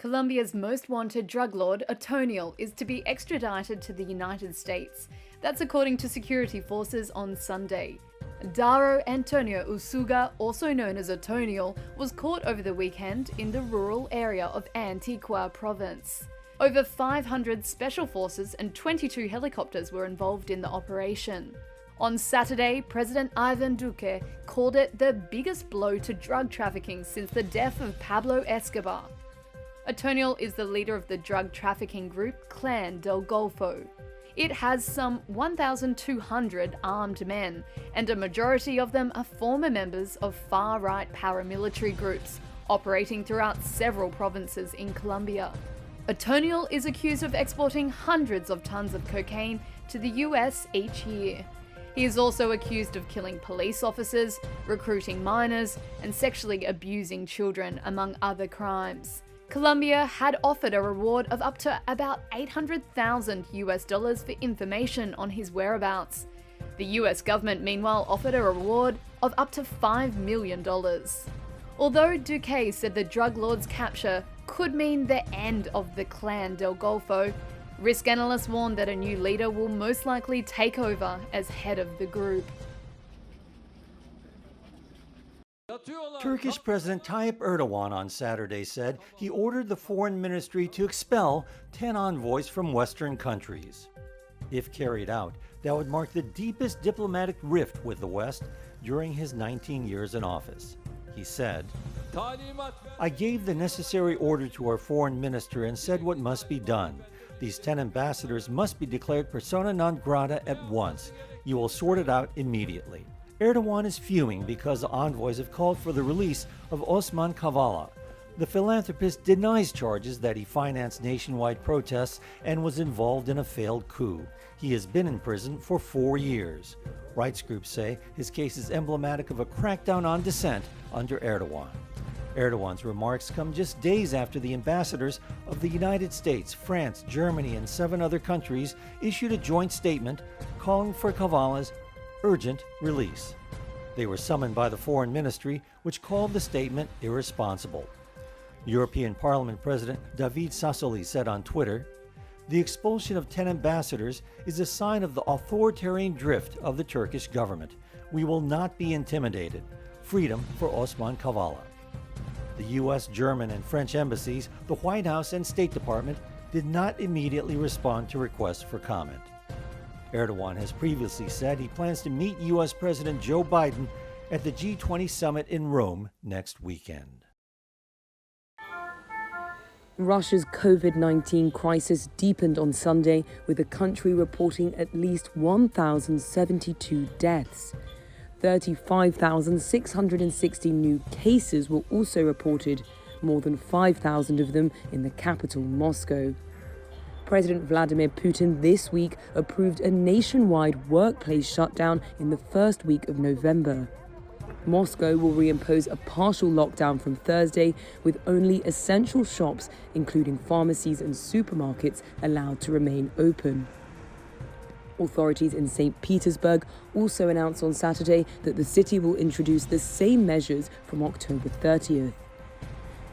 Colombia's most wanted drug lord, Antonio, is to be extradited to the United States. That's according to security forces on Sunday. Daro Antonio Usuga, also known as Antonio, was caught over the weekend in the rural area of Antigua province. Over 500 special forces and 22 helicopters were involved in the operation. On Saturday, President Ivan Duque called it the biggest blow to drug trafficking since the death of Pablo Escobar. Antonio is the leader of the drug trafficking group Clan del Golfo. It has some 1,200 armed men, and a majority of them are former members of far-right paramilitary groups operating throughout several provinces in Colombia. Antonio is accused of exporting hundreds of tons of cocaine to the US each year. He is also accused of killing police officers, recruiting minors, and sexually abusing children, among other crimes. Colombia had offered a reward of up to about $800,000 for information on his whereabouts. The US government, meanwhile, offered a reward of up to $5 million. Although Duque said the drug lord's capture could mean the end of the Clan del Golfo, risk analysts warn that a new leader will most likely take over as head of the group. Turkish President Tayyip Erdogan on Saturday said he ordered the foreign ministry to expel 10 envoys from Western countries. If carried out, that would mark the deepest diplomatic rift with the West during his 19 years in office. He said, "I gave the necessary order to our foreign minister and said what must be done. These 10 ambassadors must be declared persona non grata at once. You will sort it out immediately." Erdogan is fuming because the envoys have called for the release of Osman Kavala. The philanthropist denies charges that he financed nationwide protests and was involved in a failed coup. He has been in prison for 4 years. Rights groups say his case is emblematic of a crackdown on dissent under Erdogan. Erdogan's remarks come just days after the ambassadors of the United States, France, Germany, and 7 other countries issued a joint statement calling for Kavala's urgent release. They were summoned by the Foreign Ministry, which called the statement irresponsible. European Parliament President David Sassoli said on Twitter, "The expulsion of 10 ambassadors is a sign of the authoritarian drift of the Turkish government. We will not be intimidated. Freedom for Osman Kavala." The U.S., German, and French embassies, the White House, and State Department did not immediately respond to requests for comment. Erdogan has previously said he plans to meet U.S. President Joe Biden at the G20 summit in Rome next weekend. Russia's COVID-19 crisis deepened on Sunday, with the country reporting at least 1,072 deaths. 35,660 new cases were also reported, more than 5,000 of them in the capital, Moscow. President Vladimir Putin this week approved a nationwide workplace shutdown in the first week of November. Moscow will reimpose a partial lockdown from Thursday, with only essential shops, including pharmacies and supermarkets, allowed to remain open. Authorities in St. Petersburg also announced on Saturday that the city will introduce the same measures from October 30th.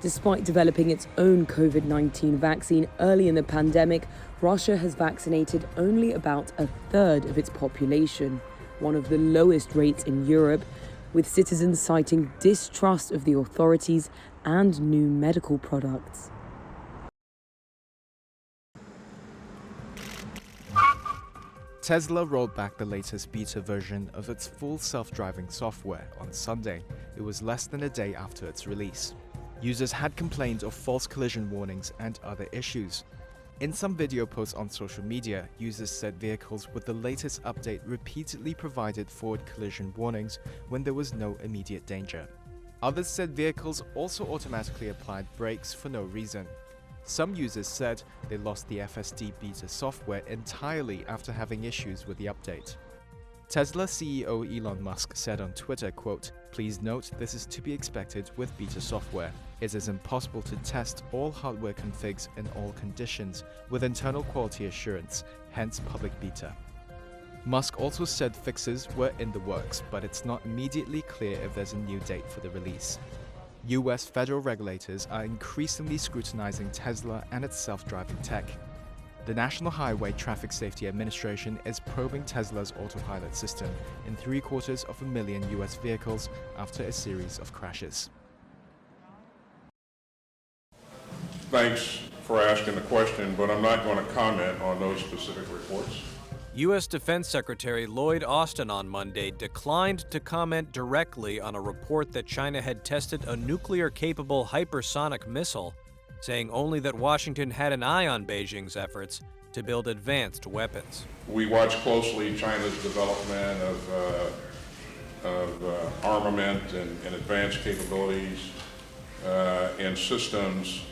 Despite developing its own COVID-19 vaccine early in the pandemic, Russia has vaccinated only about a third of its population, one of the lowest rates in Europe, with citizens citing distrust of the authorities and new medical products. Tesla rolled back the latest beta version of its full self-driving software on Sunday. It was less than a day after its release. Users had complained of false collision warnings and other issues. In some video posts on social media, users said vehicles with the latest update repeatedly provided forward collision warnings when there was no immediate danger. Others said vehicles also automatically applied brakes for no reason. Some users said they lost the FSD beta software entirely after having issues with the update. Tesla CEO Elon Musk said on Twitter, quote, "Please note this is to be expected with beta software. It is impossible to test all hardware configs in all conditions with internal quality assurance, hence public beta." Musk also said fixes were in the works, but it's not immediately clear if there's a new date for the release. US federal regulators are increasingly scrutinizing Tesla and its self-driving tech. The National Highway Traffic Safety Administration is probing Tesla's autopilot system in 750,000 US vehicles after a series of crashes. Thanks for asking the question, but I'm not going to comment on those specific reports. U.S. Defense Secretary Lloyd Austin on Monday declined to comment directly on a report that China had tested a nuclear-capable hypersonic missile, saying only that Washington had an eye on Beijing's efforts to build advanced weapons. We watch closely China's development of armament and advanced capabilities and systems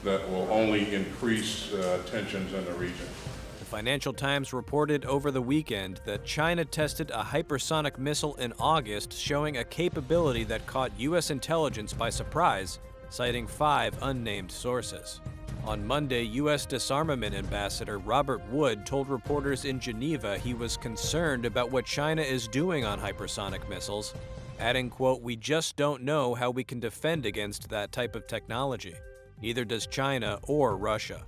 that will only increase tensions in the region. The Financial Times reported over the weekend that China tested a hypersonic missile in August, showing a capability that caught U.S. intelligence by surprise, citing 5 unnamed sources. On Monday, U.S. Disarmament Ambassador Robert Wood told reporters in Geneva he was concerned about what China is doing on hypersonic missiles, adding, quote, "We just don't know how we can defend against that type of technology. Neither does China or Russia.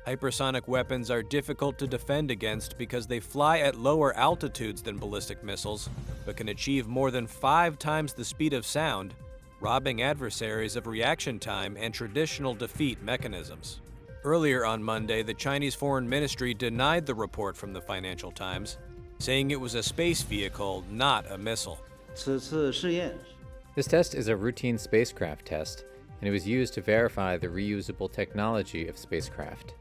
Hypersonic weapons are difficult to defend against because they fly at lower altitudes than ballistic missiles, but can achieve more than 5 times the speed of sound, robbing adversaries of reaction time and traditional defeat mechanisms." Earlier on Monday, the Chinese Foreign Ministry denied the report from the Financial Times, saying it was a space vehicle, not a missile. This test is a routine spacecraft test, and it was used to verify the reusable technology of spacecraft.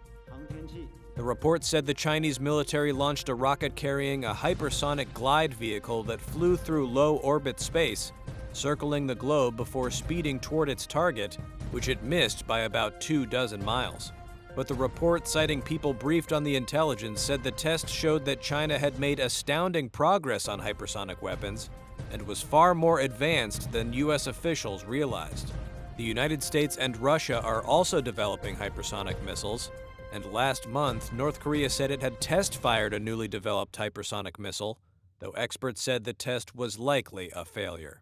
The report said the Chinese military launched a rocket carrying a hypersonic glide vehicle that flew through low-orbit space, circling the globe before speeding toward its target, which it missed by about 24 miles. But the report, citing people briefed on the intelligence, said the test showed that China had made astounding progress on hypersonic weapons and was far more advanced than U.S. officials realized. The United States and Russia are also developing hypersonic missiles, and last month, North Korea said it had test-fired a newly developed hypersonic missile, though experts said the test was likely a failure.